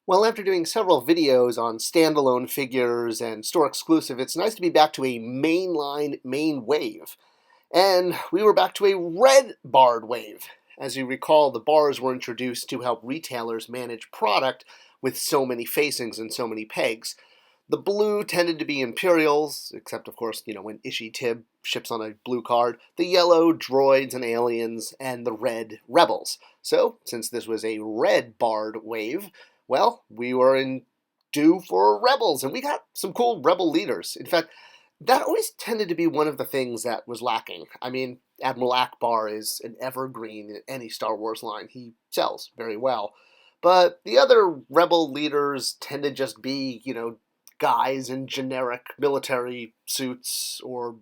Well, after doing several videos on standalone figures and store exclusive, it's nice to be back to a mainline main wave. And we were back to a red barred wave. As you recall, the bars were introduced to help retailers manage product with so many facings and so many pegs. The blue tended to be Imperials, except of course, when Ishi Tib ships on a blue card, the yellow droids and aliens, and the red rebels. So, since this was a red barred wave, well, we were in due for rebels, and we got some cool rebel leaders. In fact, that always tended to be one of the things that was lacking. I mean, Admiral Akbar is an evergreen in any Star Wars line. He sells very well. But the other rebel leaders tend to just be, guys in generic military suits or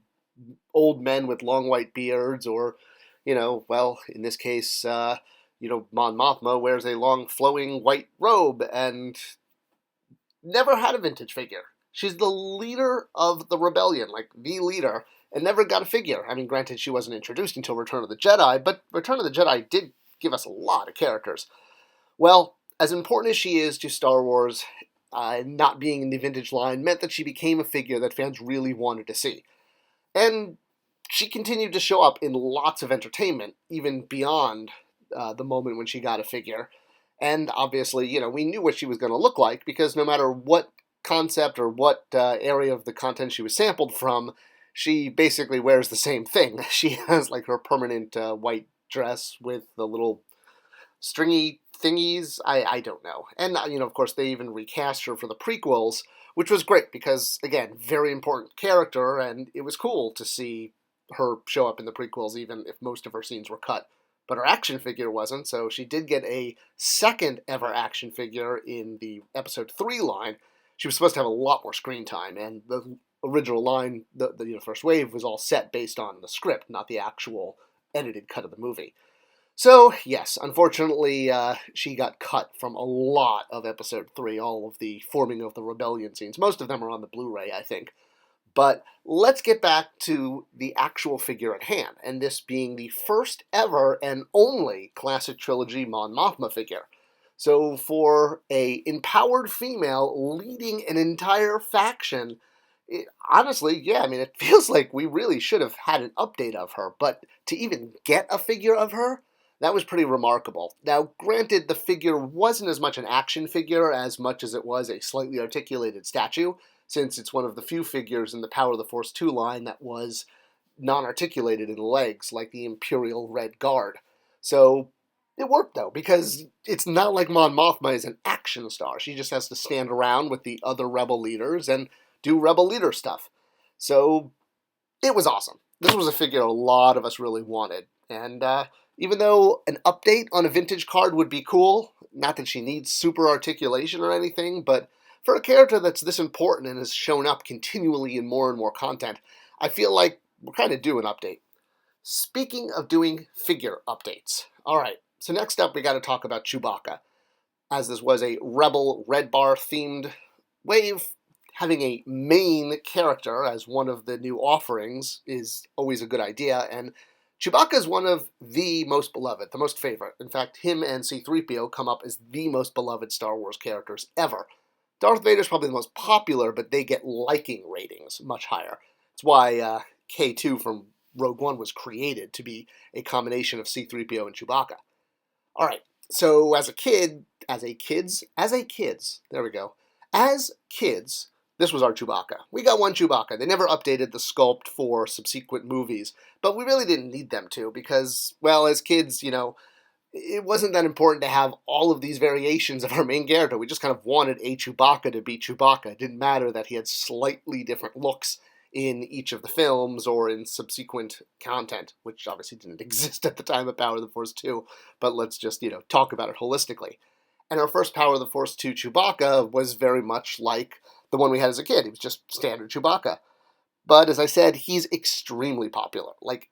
old men with long white beards or, well, in this case, Mon Mothma wears a long flowing white robe and never had a vintage figure. She's the leader of the rebellion, like the leader, and never got a figure. I mean, granted, she wasn't introduced until Return of the Jedi, but Return of the Jedi did give us a lot of characters. Well, as important as she is to Star Wars, not being in the vintage line meant that she became a figure that fans really wanted to see. And she continued to show up in lots of entertainment, even beyond the moment when she got a figure. And obviously, we knew what she was going to look like because no matter what concept or what area of the content she was sampled from, she basically wears the same thing. She has like her permanent white dress with the little stringy thingies. I don't know. And, of course, they even recast her for the prequels, which was great because, again, very important character, and it was cool to see her show up in the prequels, even if most of her scenes were cut. But her action figure wasn't, so she did get a second ever action figure in the Episode 3 line. She was supposed to have a lot more screen time, and the original line, the first wave, was all set based on the script, not the actual edited cut of the movie. So, yes, unfortunately, she got cut from a lot of Episode 3, all of the forming of the rebellion scenes. Most of them are on the Blu-ray, I think. But let's get back to the actual figure at hand, and this being the first ever and only classic trilogy Mon Mothma figure. So for a empowered female leading an entire faction, honestly, yeah, I mean, it feels like we really should have had an update of her, but to even get a figure of her, that was pretty remarkable. Now, granted, the figure wasn't as much an action figure as much as it was a slightly articulated statue, since it's one of the few figures in the Power of the Force 2 line that was non-articulated in the legs, like the Imperial Red Guard. So it worked, though, because it's not like Mon Mothma is an action star. She just has to stand around with the other rebel leaders and do rebel leader stuff. So it was awesome. This was a figure a lot of us really wanted. And even though an update on a vintage card would be cool, not that she needs super articulation or anything, but for a character that's this important and has shown up continually in more and more content, I feel like we're kind of due an update. Speaking of doing figure updates, all right, so next up we got to talk about Chewbacca. As this was a Rebel Red Bar themed wave, having a main character as one of the new offerings is always a good idea, and Chewbacca is one of the most beloved, the most favorite. In fact, him and C-3PO come up as the most beloved Star Wars characters ever. Darth Vader's probably the most popular, but they get liking ratings much higher. It's why K2 from Rogue One was created, to be a combination of C-3PO and Chewbacca. All right, so as kids, this was our Chewbacca. We got one Chewbacca. They never updated the sculpt for subsequent movies, but we really didn't need them to because, well, as kids, it wasn't that important to have all of these variations of our main character. We just kind of wanted a Chewbacca to be Chewbacca. It didn't matter that he had slightly different looks in each of the films or in subsequent content, which obviously didn't exist at the time of Power of the Force 2, but let's just, talk about it holistically. And our first Power of the Force 2 Chewbacca was very much like the one we had as a kid. He was just standard Chewbacca. But as I said, he's extremely popular, like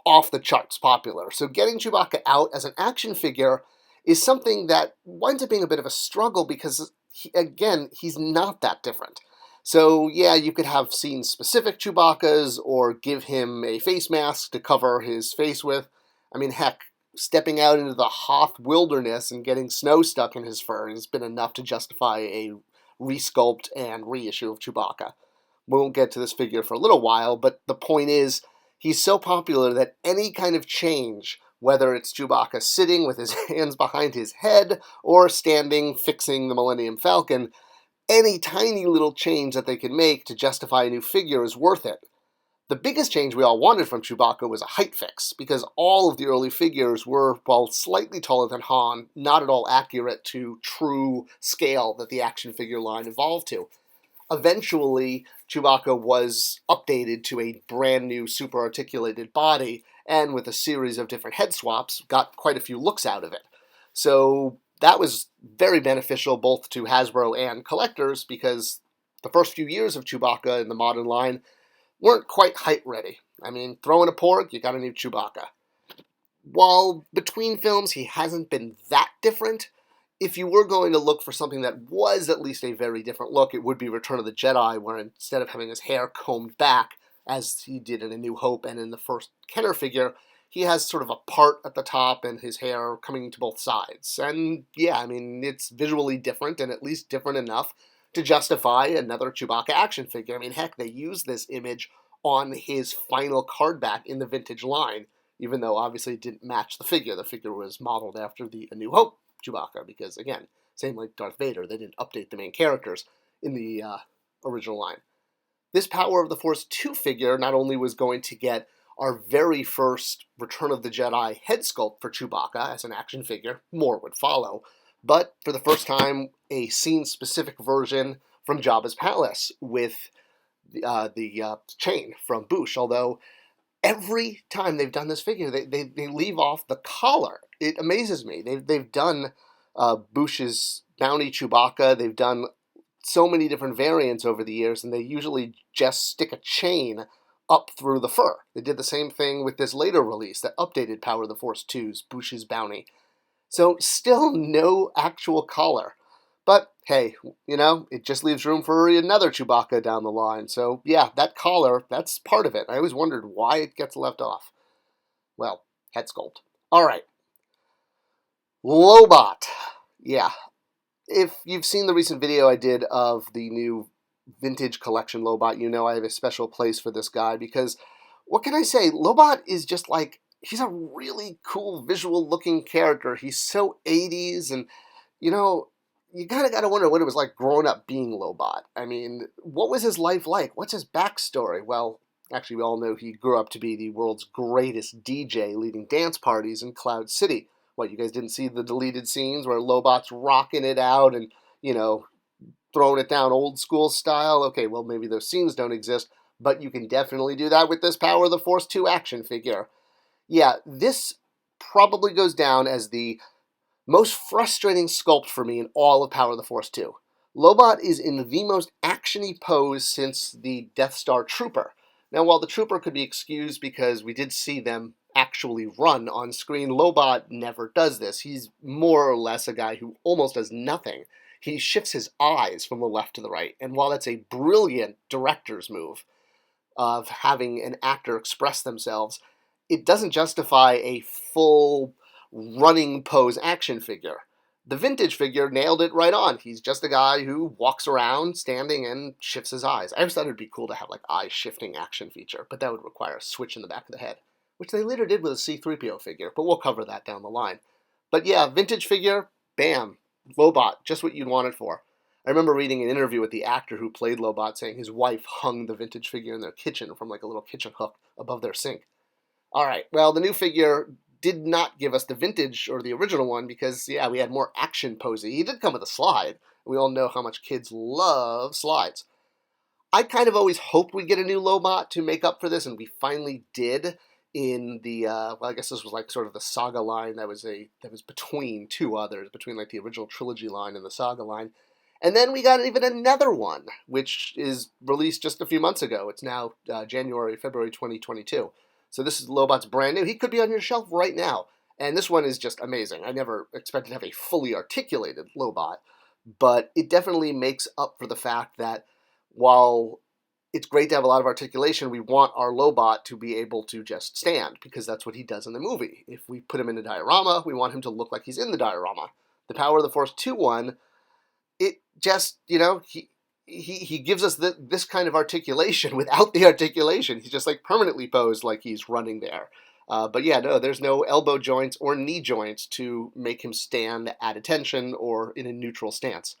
off the charts popular. So getting Chewbacca out as an action figure is something that winds up being a bit of a struggle because, he's not that different. So yeah, you could have scene-specific Chewbaccas or give him a face mask to cover his face with. I mean, heck, stepping out into the Hoth wilderness and getting snow stuck in his fur has been enough to justify a resculpt and reissue of Chewbacca. We won't get to this figure for a little while, but the point is, he's so popular that any kind of change, whether it's Chewbacca sitting with his hands behind his head or standing fixing the Millennium Falcon, any tiny little change that they can make to justify a new figure is worth it. The biggest change we all wanted from Chewbacca was a height fix, because all of the early figures were, while slightly taller than Han, not at all accurate to true scale that the action figure line evolved to. Eventually, Chewbacca was updated to a brand new super articulated body, and with a series of different head swaps, got quite a few looks out of it. So that was very beneficial both to Hasbro and collectors, because the first few years of Chewbacca in the modern line weren't quite height ready. I mean, throw in a porg, you got a new Chewbacca. While between films he hasn't been that different, if you were going to look for something that was at least a very different look, it would be Return of the Jedi, where instead of having his hair combed back, as he did in A New Hope and in the first Kenner figure, he has sort of a part at the top and his hair coming to both sides. And yeah, I mean, it's visually different, and at least different enough to justify another Chewbacca action figure. I mean, heck, they used this image on his final card back in the vintage line, even though obviously it didn't match the figure. The figure was modeled after the A New Hope Chewbacca, because again, same like Darth Vader, they didn't update the main characters in the original line. This Power of the Force 2 figure not only was going to get our very first Return of the Jedi head sculpt for Chewbacca as an action figure, more would follow, but for the first time, a scene-specific version from Jabba's palace with the chain from Boushh, although every time they've done this figure, they leave off the collar. It amazes me. They've done Boush's Bounty Chewbacca. They've done so many different variants over the years, and they usually just stick a chain up through the fur. They did the same thing with this later release that updated Power of the Force 2's Boush's Bounty. So still no actual collar. But hey, you know, it just leaves room for another Chewbacca down the line. So yeah, that collar, that's part of it. I always wondered why it gets left off. Well, head sculpt. All right. Lobot. Yeah. If you've seen the recent video I did of the new vintage collection Lobot, you know I have a special place for this guy, because what can I say? Lobot is just like, he's a really cool visual looking character. He's so 80s, and you know, you kind of got to wonder what it was like growing up being Lobot. I mean, what was his life like? What's his backstory? Well, actually, we all know he grew up to be the world's greatest DJ, leading dance parties in Cloud City. What, you guys didn't see the deleted scenes where Lobot's rocking it out and, you know, throwing it down old school style? Okay, well, maybe those scenes don't exist, but you can definitely do that with this Power of the Force 2 action figure. Yeah, this probably goes down as the most frustrating sculpt for me in all of Power of the Force 2. Lobot is in the most action-y pose since the Death Star Trooper. Now, while the Trooper could be excused because we did see them actually run on screen, Lobot never does this. He's more or less a guy who almost does nothing. He shifts his eyes from the left to the right, and while that's a brilliant director's move of having an actor express themselves, it doesn't justify a full running pose action figure. The vintage figure nailed it right on. He's just a guy who walks around standing and shifts his eyes. I always thought it'd be cool to have like eye shifting action feature, but that would require a switch in the back of the head, which they later did with a C-3PO figure, but we'll cover that down the line. But yeah, vintage figure, bam, Lobot, just what you'd want it for. I remember reading an interview with the actor who played Lobot saying his wife hung the vintage figure in their kitchen from like a little kitchen hook above their sink. All right, well, the new figure did not give us the vintage or the original one because, yeah, we had more action posy. He did come with a slide. We all know how much kids love slides. I kind of always hoped we'd get a new Lobot to make up for this, and we finally did in the, well, I guess this was like sort of the Saga line that was between two others, between like the original trilogy line and the Saga line. And then we got even another one, which is released just a few months ago. It's now February 2022. So this is Lobot's brand new. He could be on your shelf right now. And this one is just amazing. I never expected to have a fully articulated Lobot, but it definitely makes up for the fact that while it's great to have a lot of articulation. We want our Lobot to be able to just stand, because that's what he does in the movie. If we put him in a diorama, we want him to look like he's in the diorama. The Power of the Force 2-1, it just, he gives us this kind of articulation without the articulation. He's just like permanently posed like he's running there. But yeah, no, there's no elbow joints or knee joints to make him stand at attention or in a neutral stance.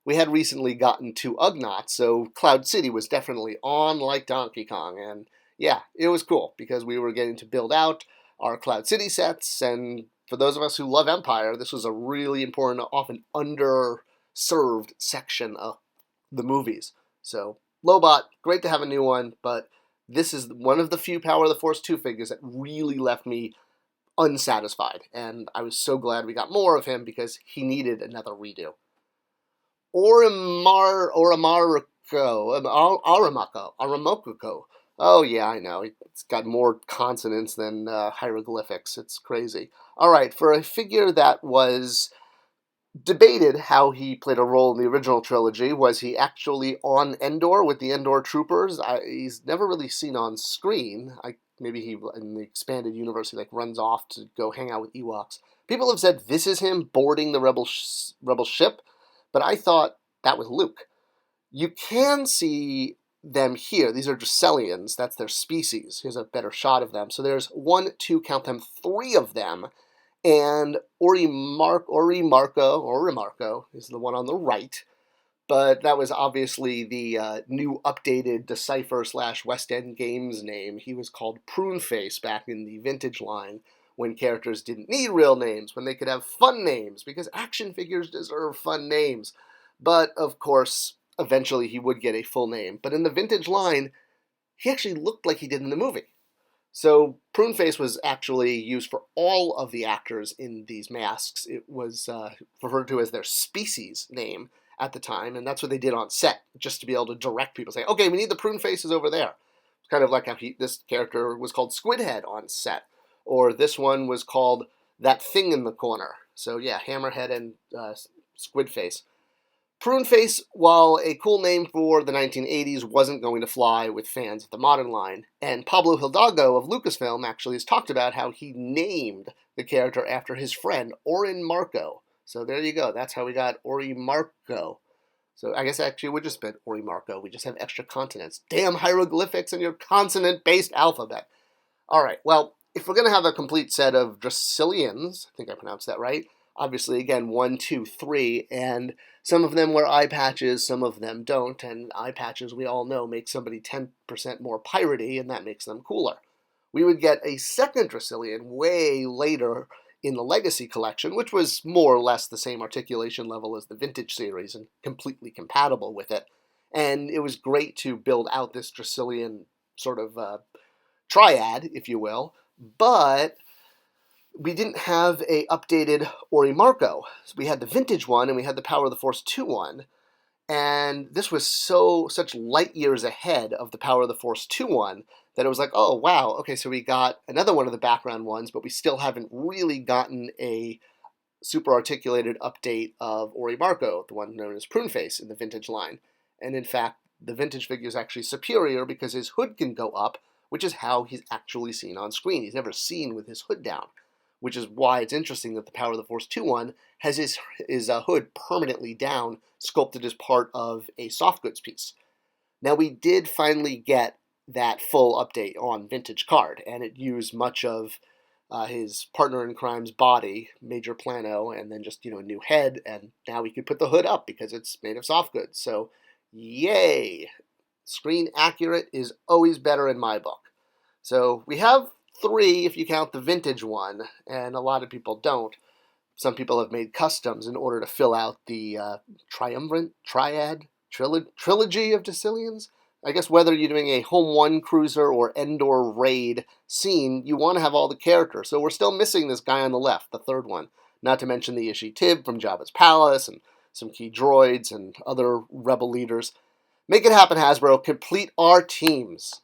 We had recently gotten to Ugnaught, so Cloud City was definitely on like Donkey Kong. And yeah, it was cool because we were getting to build out our Cloud City sets. And for those of us who love Empire, this was a really important, often underserved section of the movies. So Lobot, great to have a new one, but this is one of the few Power of the Force 2 figures that really left me unsatisfied. And I was so glad we got more of him because he needed another redo. Aramoko. Oh yeah, I know. It's got more consonants than hieroglyphics. It's crazy. All right, for a figure that was debated how he played a role in the original trilogy, was he actually on Endor with the Endor troopers? He's never really seen on screen. Maybe he, in the expanded universe, he runs off to go hang out with Ewoks. People have said this is him boarding the rebel ship, but I thought that was Luke. You can see them here. These are Dri'lians. That's their species. Here's a better shot of them. So there's 1, 2, count them, 3 of them. And Orimarco is the one on the right. But that was obviously the new updated Decipher / West End Games name. He was called Pruneface back in the vintage line, when characters didn't need real names, when they could have fun names, because action figures deserve fun names. But, of course, eventually he would get a full name. But in the vintage line, he actually looked like he did in the movie. So Pruneface was actually used for all of the actors in these masks. It was referred to as their species name at the time, and that's what they did on set, just to be able to direct people, say, okay, we need the Prunefaces over there. It's kind of like how this character was called Squidhead on set. Or this one was called That Thing in the Corner. So yeah, Hammerhead and Squidface. Pruneface, while a cool name for the 1980s, wasn't going to fly with fans of the modern line. And Pablo Hidalgo of Lucasfilm actually has talked about how he named the character after his friend, Orin Marco. So there you go. That's how we got Orimarco. So I guess actually it would just been Orimarco. We just have extra consonants. Damn hieroglyphics and your consonant-based alphabet. All right, well, if we're going to have a complete set of Dri'lians, I think I pronounced that right, obviously, again, 1, 2, 3, and some of them wear eye patches, some of them don't, and eye patches, we all know, make somebody 10% more piratey, and that makes them cooler. We would get a second Dri'lian way later in the Legacy collection, which was more or less the same articulation level as the Vintage series and completely compatible with it. And it was great to build out this Dri'lian sort of triad, if you will, but we didn't have a updated Orimarco. So we had the vintage one and we had the Power of the Force 2-1, and this was such light years ahead of the Power of the Force 2-1 that it was like, oh wow, okay, so we got another one of the background ones, but we still haven't really gotten a super articulated update of Orimarco, the one known as Pruneface in the vintage line. And in fact, the vintage figure is actually superior because his hood can go up, which is how he's actually seen on screen. He's never seen with his hood down, which is why it's interesting that the Power of the Force 2-1 has his hood permanently down, sculpted as part of a soft goods piece. Now, we did finally get that full update on Vintage Card, and it used much of his partner in crime's body, Major Plano, and then just, a new head, and now we could put the hood up because it's made of soft goods. So, yay! Screen accurate is always better in my book. So we have 3 if you count the vintage one, and a lot of people don't. Some people have made customs in order to fill out the trilogy of Dri'lians. I guess whether you're doing a Home 1 cruiser or Endor raid scene, you want to have all the characters. So we're still missing this guy on the left, the 3rd one. Not to mention the Ishi Tib from Jabba's Palace, and some key droids and other rebel leaders. Make it happen, Hasbro. Complete our teams.